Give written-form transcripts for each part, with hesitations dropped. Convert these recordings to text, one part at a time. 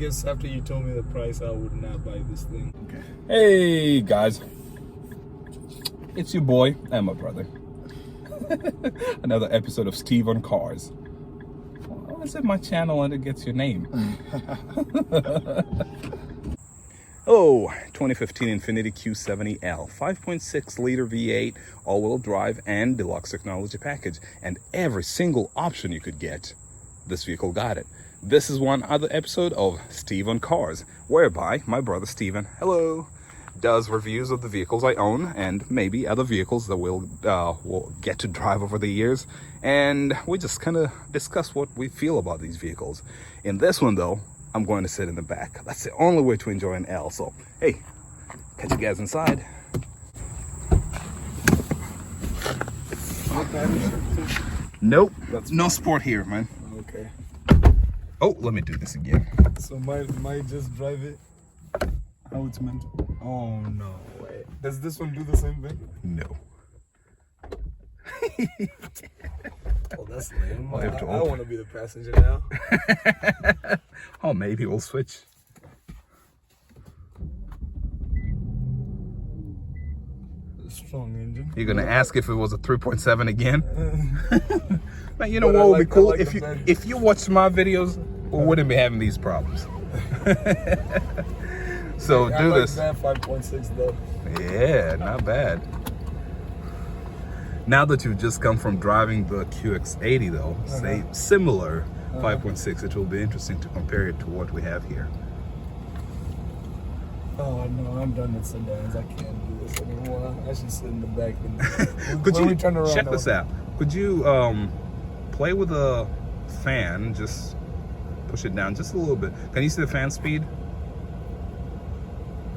guess after you told me the price, I would not buy this thing. Okay. Hey guys, it's your boy and my brother. Another episode of Steve on Cars. Well, is it my channel and it gets your name? Oh, 2015 Infiniti Q70L, 5.6 liter V8, all-wheel drive and deluxe technology package, and every single option you could get, this vehicle got it. This is one other episode of Steve on Cars, whereby my brother Steven, hello, does reviews of the vehicles I own and maybe other vehicles that we'll get to drive over the years, and we just kind of discuss what we feel about these vehicles. In this one though, I'm going to sit in the back. That's the only way to enjoy an L. So, hey, catch you guys inside. Nope, that's no sport here, man. Okay. Oh, let me do this again. So might just drive it how it's meant to. Oh no way. Does this one do the same thing? No. Oh, that's lame. I want to be the passenger now. Oh, maybe we'll switch. Strong engine. You're gonna ask if it was a 3.7 again? Man, you know what would be cool? If you watched my videos, we wouldn't be having these problems. So do this. That 5.6 though. Yeah, not bad. Now that you've just come from driving the QX80 though, say similar 5.6, it will be interesting to compare it to what we have here. Oh no, I'm done with sedans. I can't do this anymore. I should sit in the back. Could you check this out? Could you play with a fan? Just push it down just a little bit. Can you see the fan speed?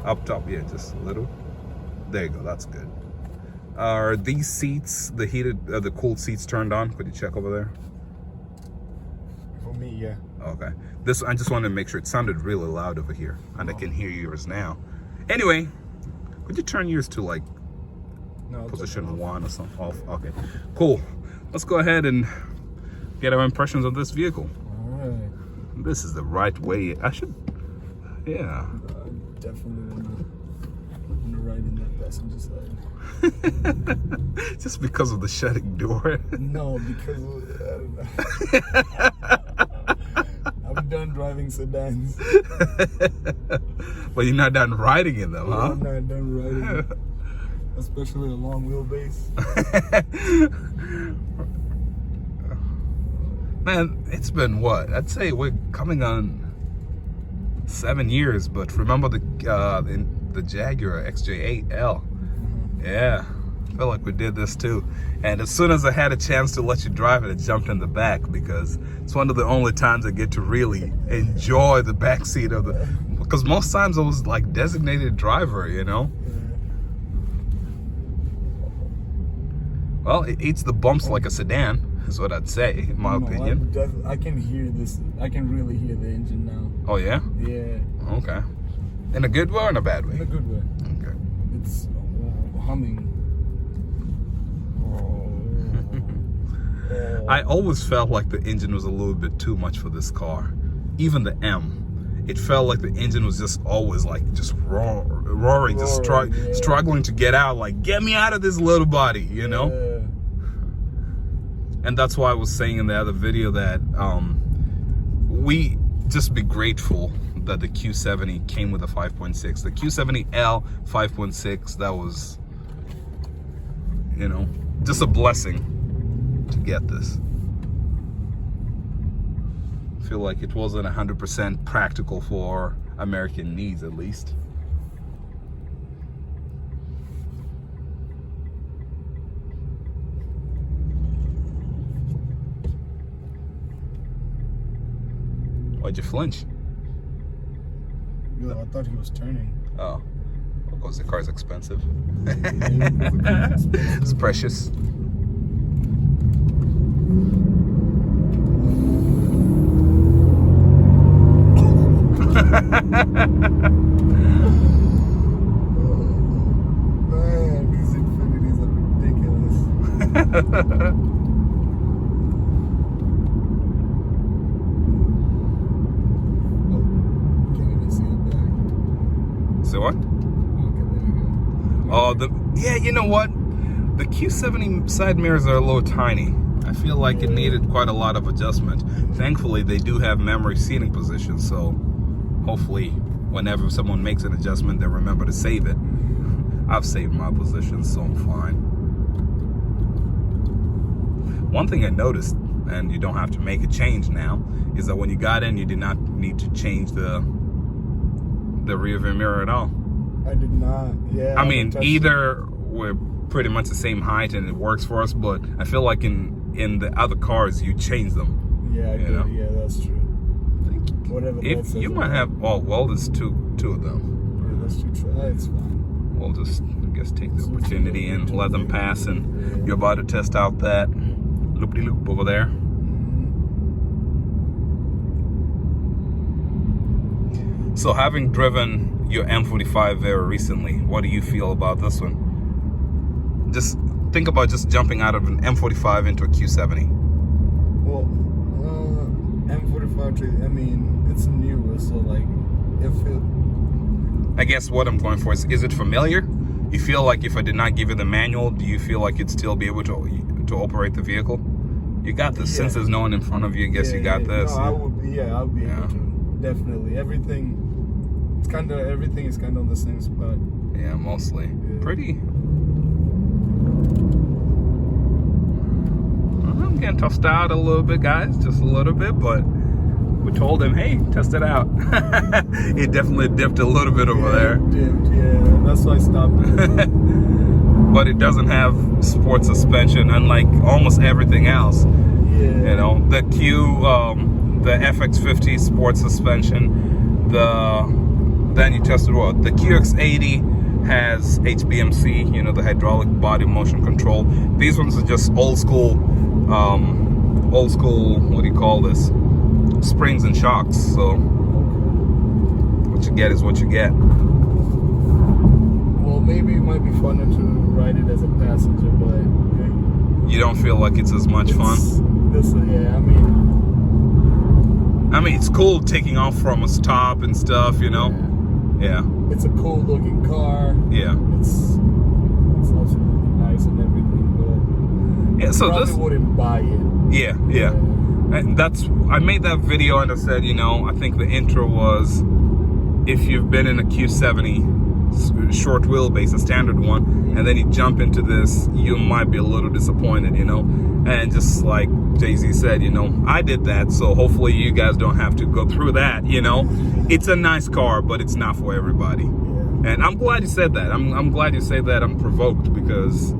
Up top, yeah, just a little. There you go. That's good. Are these seats, the heated, the cooled seats turned on? Could you check over there? For me, yeah. Okay. This, I just wanted to make sure it sounded really loud over here, and I can hear yours now. Anyway, could you turn yours to like position 1 or something? Off. Okay. Cool. Let's go ahead and get our impressions of this vehicle. All right. This is the right way. I should. Yeah. Definitely want to ride in that passenger side. Just because of the shutting door? No, because I'm done driving sedans. But you're not done riding in them, huh? I'm not done riding it. Especially a long wheelbase. Man, it's been what? I'd say we're coming on 7 years, but remember the Jaguar XJ8L? Yeah, I feel like we did this too. And as soon as I had a chance to let you drive it, I jumped in the back because it's one of the only times I get to really enjoy the back seat of the, because most times I was like designated driver, you know? Well, it eats the bumps like a sedan, is what I'd say, in my opinion. I can hear this. I can really hear the engine now. Oh, yeah? Yeah. Okay. In a good way or in a bad way? In a good way. Okay. It's humming. I always felt like the engine was a little bit too much for this car. Even the M. It felt like the engine was just always like just roaring, just struggling to get out. Like, get me out of this little body, you know? Yeah. And that's why I was saying in the other video that we just be grateful that the Q70 came with a 5.6. The Q70L 5.6, that was, you know, just a blessing to get this. I feel like it wasn't 100% practical for American needs, at least. Why'd you flinch? No, I thought he was turning. Oh, because the car's expensive. It's precious. Man, these Infinitis are ridiculous. So what? Okay, there we go. Oh, yeah, you know what? The Q70 side mirrors are a little tiny. I feel like it needed quite a lot of adjustment. Thankfully, they do have memory seating positions, so hopefully whenever someone makes an adjustment, they remember to save it. I've saved my position, so I'm fine. One thing I noticed, and you don't have to make a change now, is that when you got in, you did not need to change the rear view mirror at all. I did not. Yeah. I mean, either we're pretty much the same height and it works for us, but I feel like in the other cars you change them. Yeah, I do. know? Yeah, that's true. Whatever. If you might have, well, there's two of them. Yeah, that's true. It's fine. We'll just, I guess, take the opportunity and let them pass. And you're about to test out that loop-de-loop over there. So, having driven your M45 very recently, what do you feel about this one? Just think about just jumping out of an M45 into a Q70. Well, M45, I mean, it's new, so like, if it... I guess what I'm going for is it familiar? You feel like if I did not give you the manual, do you feel like you'd still be able to operate the vehicle? You got this. Since there's no one in front of you, I guess you got this. No, I would be able to. Definitely. Everything is kind of on the same spot. Yeah, mostly. Yeah. Pretty. I'm getting tossed out a little bit, guys. Just a little bit, but we told him, hey, test it out. It definitely dipped a little bit over there. It dipped, yeah. That's why I stopped. But it doesn't have sport suspension, unlike almost everything else. Yeah. You know, the the FX50 sport suspension. Then you tested what? The QX80 has HBMC, you know, the hydraulic body motion control. These ones are just old school, what do you call this? Springs and shocks. So what you get is what you get. Well, maybe it might be funner to ride it as a passenger, but you don't feel like it's as much fun. I mean, it's cool taking off from a stop and stuff, you know. Yeah. It's a cool looking car. Yeah. It's absolutely nice and everything, but yeah. So probably wouldn't buy it. Yeah. And I made that video and I said, you know, I think the intro was, if you've been in a Q70 short wheelbase, a standard one, and then you jump into this, you might be a little disappointed, you know. And just like Jay-Z said, you know, I did that, so hopefully you guys don't have to go through that, you know. It's a nice car, but it's not for everybody. And I'm glad you said that. I'm glad you say that. I'm provoked because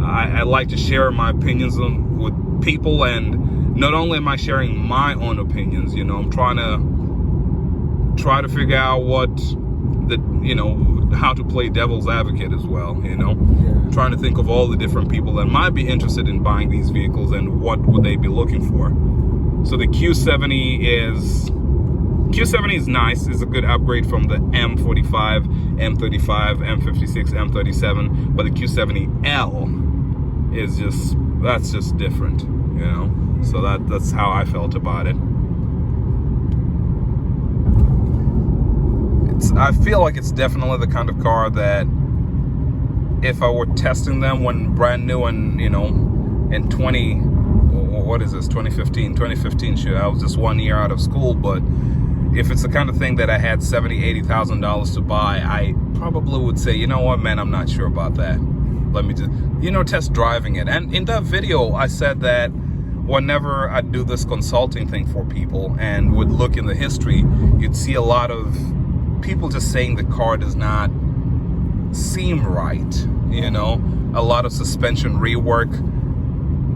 I like to share my opinions with people, and not only am I sharing my own opinions, you know, I'm trying to figure out how to play devil's advocate as well, you know. Trying to think of all the different people that might be interested in buying these vehicles and what would they be looking for. So the Q70 is nice. It's a good upgrade from the M45, M35, M56, M37, but the Q70L is that's just different, you know. So that's how I felt about it. I feel like it's definitely the kind of car that if I were testing them when brand new and, you know, in 2015, sure, I was just 1 year out of school, but if it's the kind of thing that I had $70,000, $80,000 to buy, I probably would say, you know what, man, I'm not sure about that. Let me just, you know, test driving it. And in that video, I said that whenever I do this consulting thing for people and would look in the history, you'd see a lot of people just saying the car does not seem right, you know, a lot of suspension rework.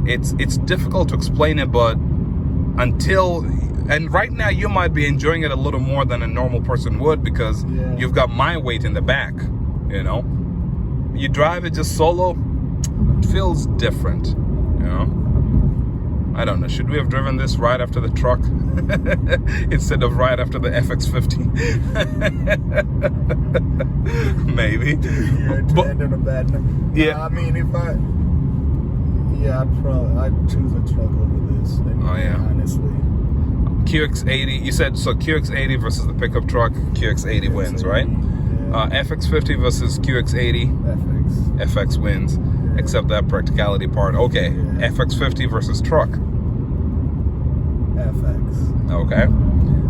It's difficult to explain it, but and right now you might be enjoying it a little more than a normal person would because you've got my weight in the back, you know. You drive it just solo, it feels different, you know. I don't know, should we have driven this right after the truck instead of right after the FX50? Maybe. Yeah, end on a bad note. Yeah. I mean, I'd choose a truck over this. Honestly. QX80, you said, so QX80 versus the pickup truck, QX80 wins, right? FX50 versus QX80. FX wins, except that practicality part. Okay, FX50 versus truck. FX. Okay.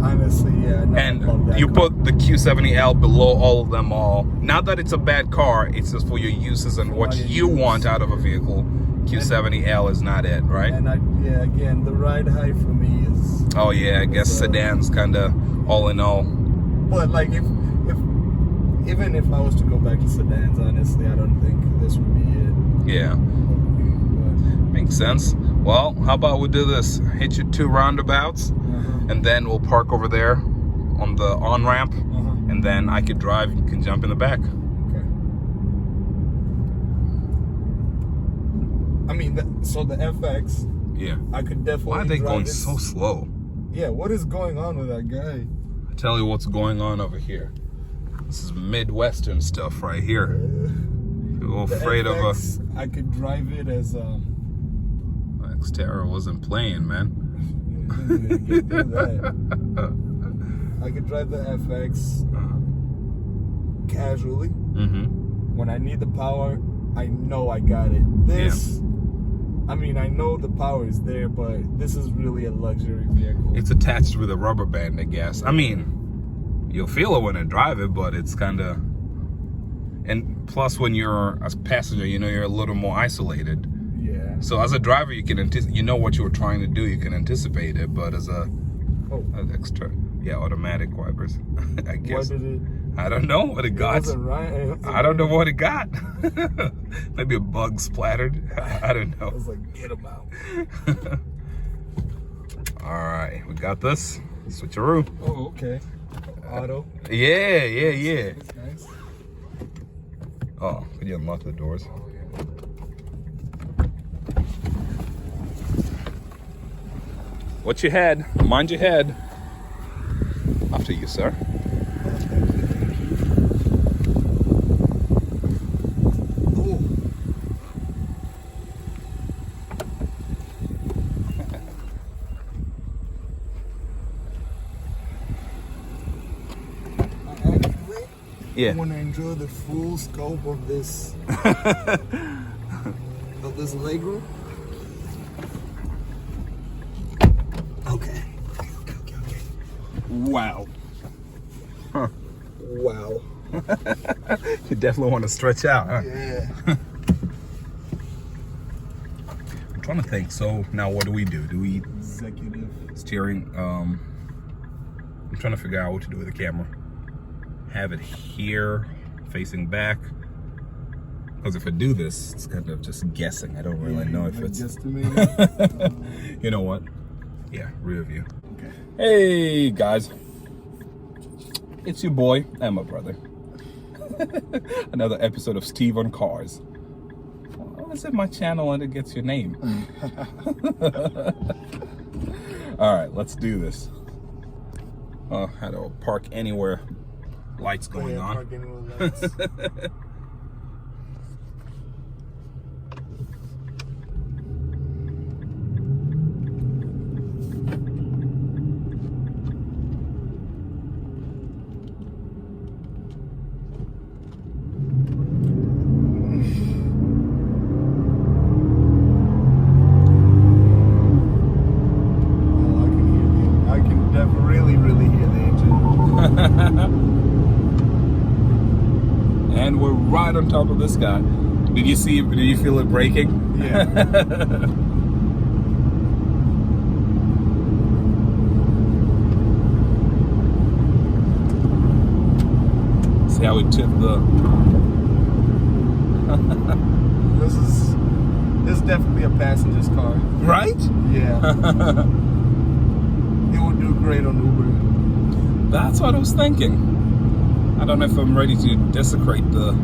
Honestly, yeah. No, And you put the Q70L below all of them all. Not that it's a bad car, it's just for your uses and what you want out of a vehicle. Q70L is not it, right? And again, the ride height for me is... Oh yeah, I guess sedans kind of all in all. But like, even if I was to go back to sedans, honestly, I don't think this would be it. Yeah. Makes sense. Well, how about we do this? Hit you 2 roundabouts, and then we'll park over there on the on-ramp, and then I could drive, you can jump in the back. Okay. I mean, so the FX, yeah, I could definitely Why are they drive going it. so slow? Yeah, what is going on with that guy? I'll tell you what's going on over here. This is Midwestern stuff right here. People afraid FX, of a... I could drive it as Xterra wasn't playing, man. I could drive the FX casually. When I need the power, I know I got it. This, I mean, I know the power is there, but this is really a luxury vehicle. It's attached with a rubber band, I guess. I mean, you'll feel it when I drive it, but it's kind of... And plus, when you're a passenger, you know you're a little more isolated. Yeah. So as a driver, you can you know what you were trying to do. You can anticipate it. But as a extra, automatic wipers. I guess. What did it? I don't know what it got. Right. I don't know what it got. Maybe a bug splattered. I don't know. I was like, get him out. All right, we got this. Switcheroo. Oh, okay. Auto. Yeah. That's nice. Oh, could you unlock the doors? What you had? Mind your head. After you, sir. Oh. Yeah. I want to enjoy the full scope of this legroom. Okay. Wow. Huh. Wow. You definitely want to stretch out, huh? Yeah. I'm trying to think. So now what do we do? Do we Executive steering? I'm trying to figure out what to do with the camera. Have it here, facing back. Because if I do this, it's kind of just guessing. I don't really know if it's... You know what? Yeah, rear view. Okay. Hey, guys. It's your boy and my brother. Another episode of Steve on Cars. What is it, my channel, and it gets your name? All right, let's do this. How to park anywhere. Lights going on. Park anywhere lights. And we're right on top of this guy. Did you feel it braking? Yeah. See how we tipped the... This is definitely a passenger's car. Right? Yeah. It would do great on Uber. That's what I was thinking. I don't know if I'm ready to desecrate the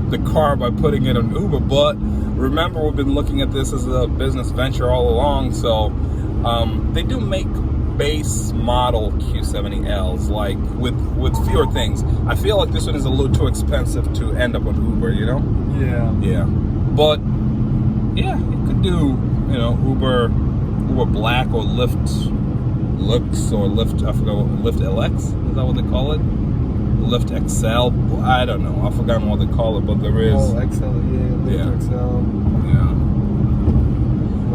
the car by putting it on Uber, but remember, we've been looking at this as a business venture all along. So they do make base model Q70Ls, like with fewer things. I feel like this one is a little too expensive to end up on Uber, you know? Yeah. But yeah, you could do, you know, Uber Black or Lyft Lux or Lyft, I forgot what, Lyft LX, is that what they call it? Lyft XL. I don't know. I've forgotten what they call it, but there is. Oh, XL, yeah, Lyft XL. Yeah.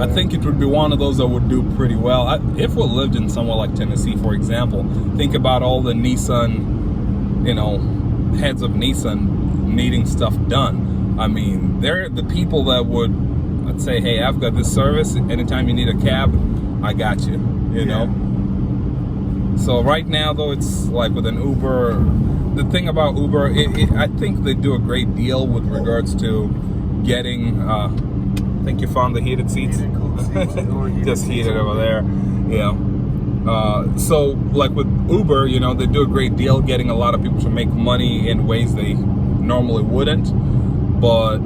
I think it would be one of those that would do pretty well. If we lived in somewhere like Tennessee, for example, think about all the Nissan, heads of Nissan needing stuff done. I mean, they're the people that would, let's say, hey, I've got this service. Anytime you need a cab, I got you, you know? So right now, though, it's like with an Uber, the thing about Uber, I think they do a great deal with regards to getting, I think you found the heated seats. Just heated over there. Yeah. So like with Uber, they do a great deal getting a lot of people to make money in ways they normally wouldn't, but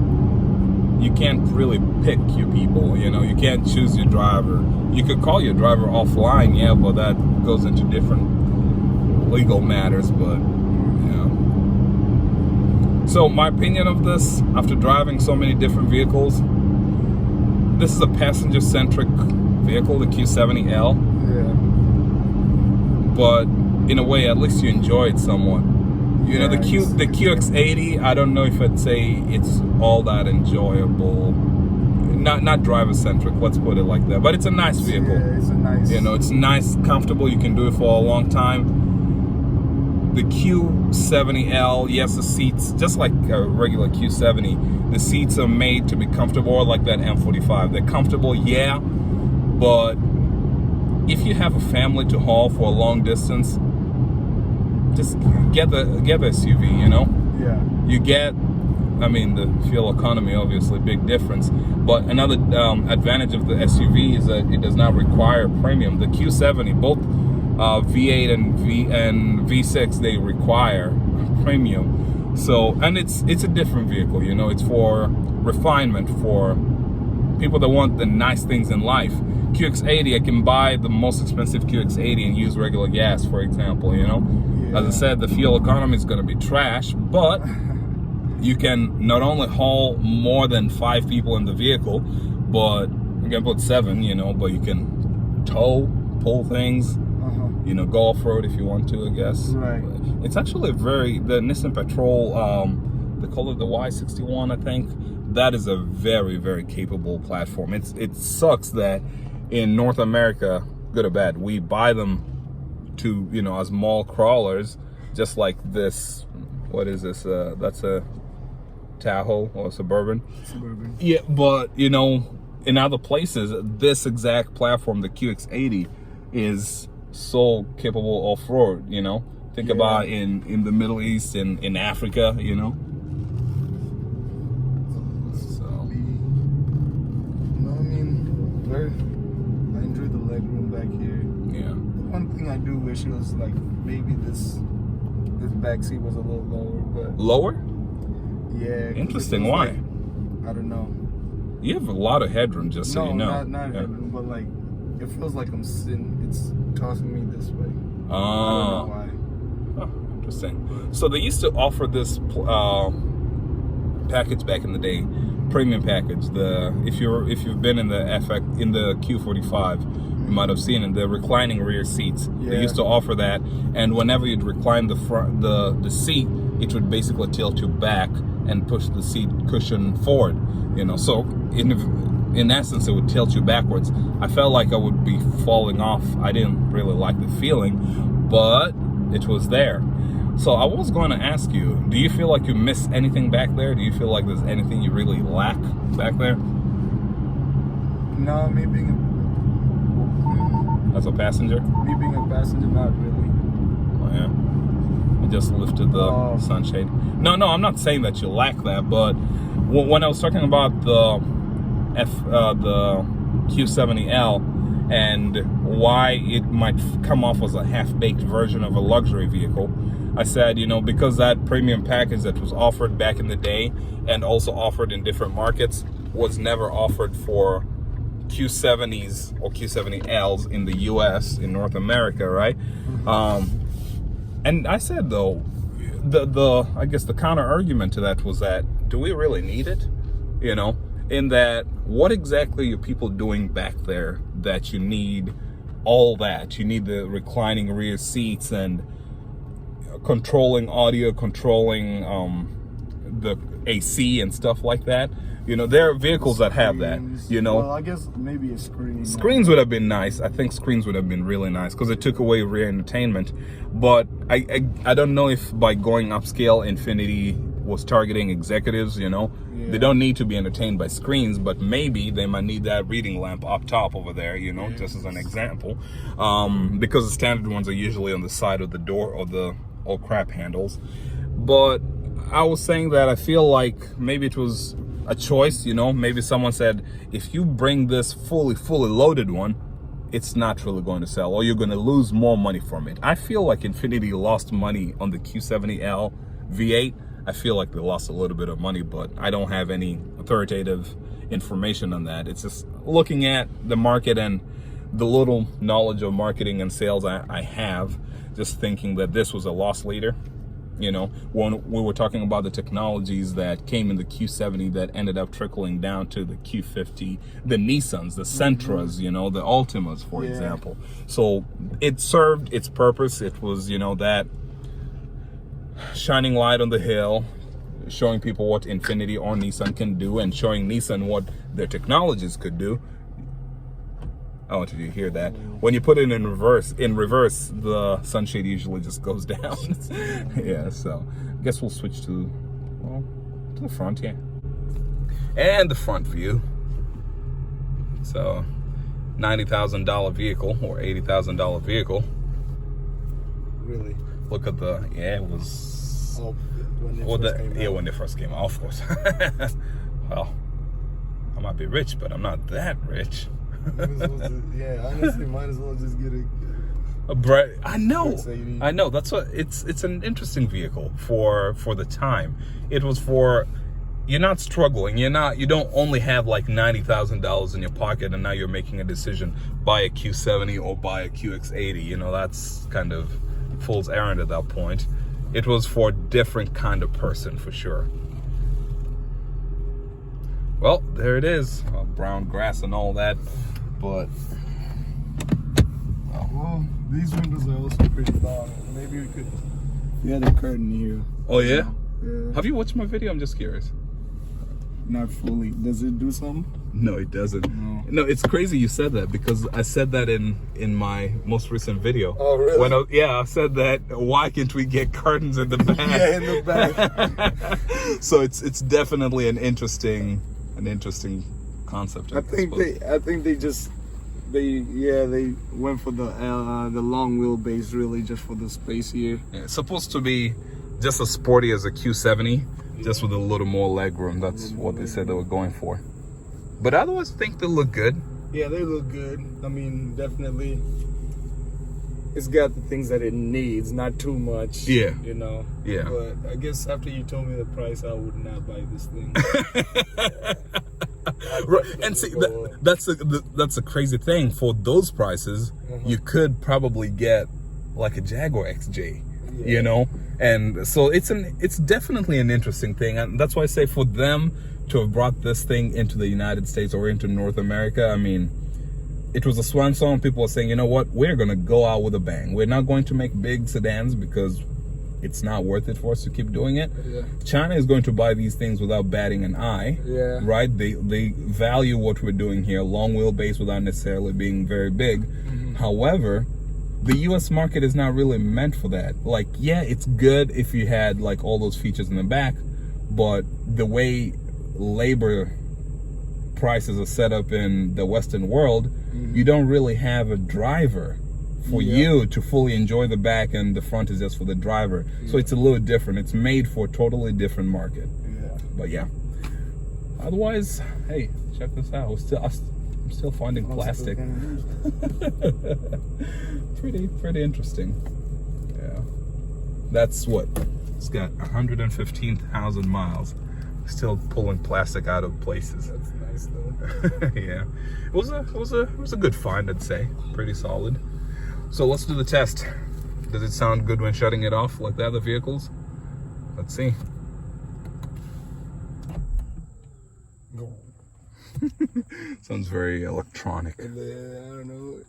you can't really pick your people. You can't choose your driver. You could call your driver offline, yeah, but that goes into different legal matters. But so my opinion of this, after driving so many different vehicles, this is a passenger-centric vehicle, the Q70L. Yeah. But in a way, at least you enjoy it somewhat. The QX80, I don't know if I'd say it's all that enjoyable. Not driver-centric, let's put it like that. But it's a nice vehicle. Yeah, it's a nice. It's nice, comfortable. You can do it for a long time. The Q70L, yes, the seats, just like a regular Q70, the seats are made to be comfortable, like that M45. They're comfortable, yeah, but if you have a family to haul for a long distance, just get the SUV, Yeah. You get, the fuel economy, obviously, big difference. But another advantage of the SUV is that it does not require premium. The Q70, both V8 and V6, they require premium. So, and it's a different vehicle, it's for refinement, for people that want the nice things in life. QX80, I can buy the most expensive QX80 and use regular gas, for example, Yeah. As I said, the fuel economy is going to be trash, but you can not only haul more than 5 people in the vehicle, but you can put 7, but you can tow, pull things, go off-road if you want to, I guess. Right. It's actually the Nissan Patrol, they call it the Y61, I think. That is a very, very capable platform. It sucks that in North America, good or bad, we buy them to, as mall crawlers, just like this. What is this? That's a Tahoe or Suburban. Yeah, but, in other places, this exact platform, the QX80, is so capable off-road, Think about in the Middle East, in Africa, So I enjoy the legroom back here. Yeah. One thing I do wish was like maybe this back seat was a little lower, but lower? Yeah. Interesting. Why? Like, I don't know. You have a lot of headroom, just so you know. Not headroom, but like it feels like I'm sitting. It's tossing me this way. Oh. I don't know why. Oh, interesting. So they used to offer this package back in the day, premium package. If you've been in the Q45, you might have seen it. The reclining rear seats. Yeah. They used to offer that, and whenever you'd recline the seat, it would basically tilt you back and push the seat cushion forward. So in essence, it would tilt you backwards. I felt like I would be falling off. I didn't really like the feeling, but it was there. So I was going to ask you, do you feel like you miss anything back there? Do you feel like there's anything you really lack back there? No, me being as a passenger? Me being a passenger, not really. Oh, yeah. I just lifted the sunshade. No, I'm not saying that you lack that, but when I was talking about the Q70L and why it might come off as a half-baked version of a luxury vehicle, I said, because that premium package that was offered back in the day and also offered in different markets was never offered for Q70s or Q70Ls in the US, in North America, right? And I said, though, I guess the counter argument to that was that, do we really need it? In that, what exactly are people doing back there that you need all that? You need the reclining rear seats and controlling audio, controlling the AC and stuff like that. You know, there are vehicles that have that, you know. Well, I guess maybe a screen. Screens would have been nice. I think screens would have been really nice because it took away rear entertainment. But I don't know if by going upscale, Infiniti was targeting executives, you know. Yeah. They don't need to be entertained by screens, but maybe they might need that reading lamp up top over there, you know, just as an example. Because the standard ones are usually on the side of the door or the crap handles. But I was saying that I feel like maybe it was a choice, you know. Maybe someone said, if you bring this fully loaded one, it's not really going to sell, or you're going to lose more money from it. I feel like Infiniti lost money on the Q70L V8. I feel like they lost a little bit of money, but I don't have any authoritative information on that. It's just looking at the market and the little knowledge of marketing and sales I have, just thinking that this was a loss leader. You know, when we were talking about the technologies that came in the Q70 that ended up trickling down to the Q50, the Nissans, the Sentras, you know, the Altimas, for example. So it served its purpose. It was, you know, that shining light on the hill, showing people what Infiniti or Nissan can do, and showing Nissan what their technologies could do. I want you to hear that. When you put it in reverse, the sunshade usually just goes down. Yeah, so I guess we'll switch to the front, yeah. And the front view. So, $90,000 vehicle or $80,000 vehicle. Really? Look at the, it was. Oh, when they first came out, of course. Well, I might be rich, but I'm not that rich. Honestly, might as well just get I know. That's what it's an interesting vehicle for the time. It was for, you're not struggling. You don't only have like $90,000 in your pocket and now you're making a decision, buy a Q70 or buy a QX80. You know, that's kind of fool's errand at that point. It was for a different kind of person for sure. Well, there it is, brown grass and all that. But well, these windows are also pretty long. Maybe we could. We had a curtain here. Oh yeah? Yeah. Have you watched my video? I'm just curious. Not fully. Does it do something? No, it doesn't. No, it's crazy you said that because I said that in my most recent video. Oh really? I said that. Why can't we get curtains in the back? Yeah, in the back. So it's definitely an interesting concept. I think they went for the long wheelbase, really, just for the space here. Yeah, it's supposed to be just as sporty as a Q70, just with a little more legroom. That's what they said they were going for. But otherwise, I think they look good. Yeah, they look good. I mean, definitely, it's got the things that it needs, not too much. Yeah. You know. Yeah. But I guess after you told me the price, I would not buy this thing. Right. And see, that's a crazy thing. For those prices, you could probably get like a Jaguar XJ, you know. And so it's definitely an interesting thing, and that's why I say for them to have brought this thing into the United States or into North America, I mean, it was a swan song. People were saying, you know what, we're gonna go out with a bang. We're not going to make big sedans because it's not worth it for us to keep doing it. Yeah. China is going to buy these things without batting an eye. Yeah. Right? They value what we're doing here, long wheelbase without necessarily being very big. However, the US market is not really meant for that. Like, yeah, it's good if you had like all those features in the back, but the way labor prices are set up in the Western world, you don't really have a driver for you to fully enjoy the back, and the front is just for the driver. So it's a little different. It's made for a totally different market. But yeah, otherwise, hey, check this out. I'm still finding plastic. pretty interesting. Yeah, that's what it's got. 115,000 miles. Still pulling plastic out of places. That's nice though. Yeah, it was a good find, I'd say. Pretty solid. So let's do the test. Does it sound good when shutting it off like the other vehicles? Let's see. Go. Sounds very electronic. And then, I don't know.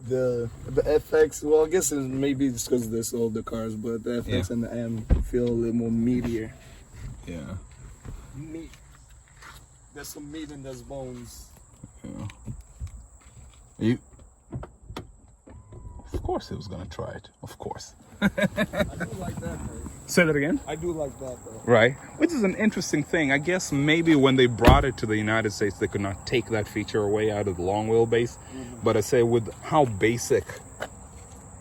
the FX. Well, I guess maybe it's because there's older cars, but the FX and the M feel a little more meatier. Yeah. Meat. There's some meat and there's bones. Yeah. You. Of course, he was gonna try it. Of course. I do like that though. Say that again. I do like that though. Right, which is an interesting thing. I guess maybe when they brought it to the United States, they could not take that feature away out of the long wheelbase. But I say with how basic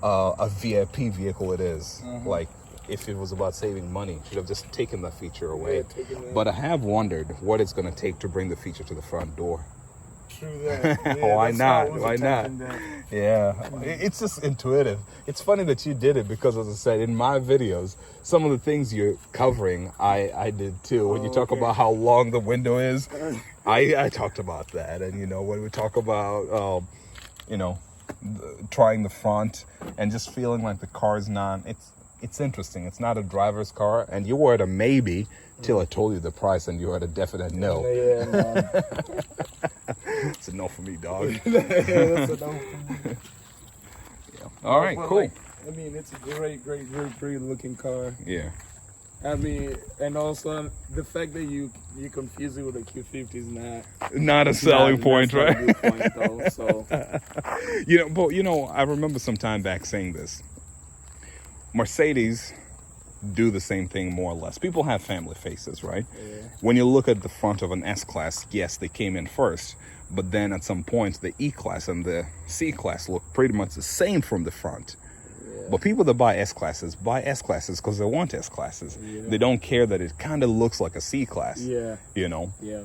a VIP vehicle it is, like if it was about saving money, should have just taken that feature away. But I have wondered what it's going to take to bring the feature to the front door. True that. Yeah, Why not? Why not? That. Yeah, it's just intuitive. It's funny that you did it because, as I said, in my videos, some of the things you're covering, I did too. When you talk about how long the window is, I talked about that. And, you know, when we talk about, you know, trying the front and just feeling like the car's not, it's interesting. It's not a driver's car. And you were at a maybe till I told you the price and you were at a definite no. Yeah, man. It's a no for me, dog. Yeah, that's a no for me. Yeah. All right, But cool. like, I mean, it's a great looking car. Yeah. I mean, and also the fact that you confuse it with a Q50 is Not a selling point, that's right? not a good point, though, so. You know, but you know, I remember some time back saying this. Mercedes do the same thing more or less. People have family faces, right? Yeah. When you look at the front of an S-Class, yes, they came in first, but then at some points the E-Class and the C-Class look pretty much the same from the front. Yeah. But people that buy S-Classes because they want S-Classes. Yeah. They don't care that it kind of looks like a C-Class. Yeah. You know? Yeah.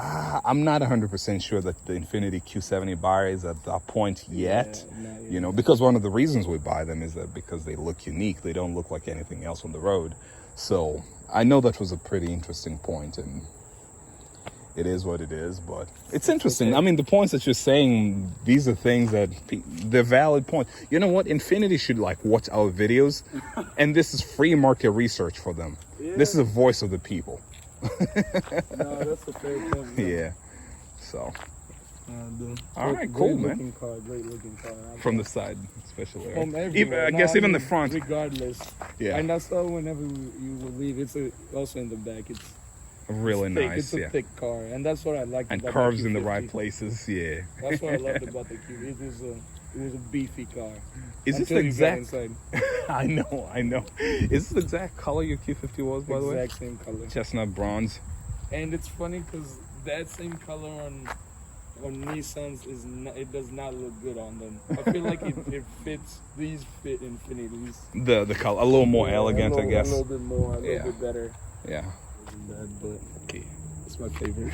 I'm not 100% sure that the Infiniti Q70 buyer is at that point yet, you know, because one of the reasons we buy them is that because they look unique, they don't look like anything else on the road. So I know that was a pretty interesting point, and it is what it is, but it's interesting. I mean, the points that you're saying, these are things that they're valid points. You know what? Infiniti should like watch our videos, and this is free market research for them. Yeah. This is a voice of the people. No, that's a fair point. Man. Yeah. So. All right, cool, man. Great looking car. From the side, especially. From Right? everywhere. I guess even the front. Regardless. Yeah. And that's why whenever you will leave, it's also in the back. It's really thick. nice. It's a thick car, and that's what I like. And about curves the in the Q50. right places. Yeah. That's what I loved about the Q. It was a beefy car. Is this the exact? Inside. I know. Is this the exact color your Q50 was, by the way? Exact same color. Chestnut bronze. And it's funny because that same color on Nissans it does not look good on them. I feel like it fits. These fit Infinitis. The color a little more elegant, I guess. A little bit more, a little bit better. Yeah. But Okay. it's my favorite.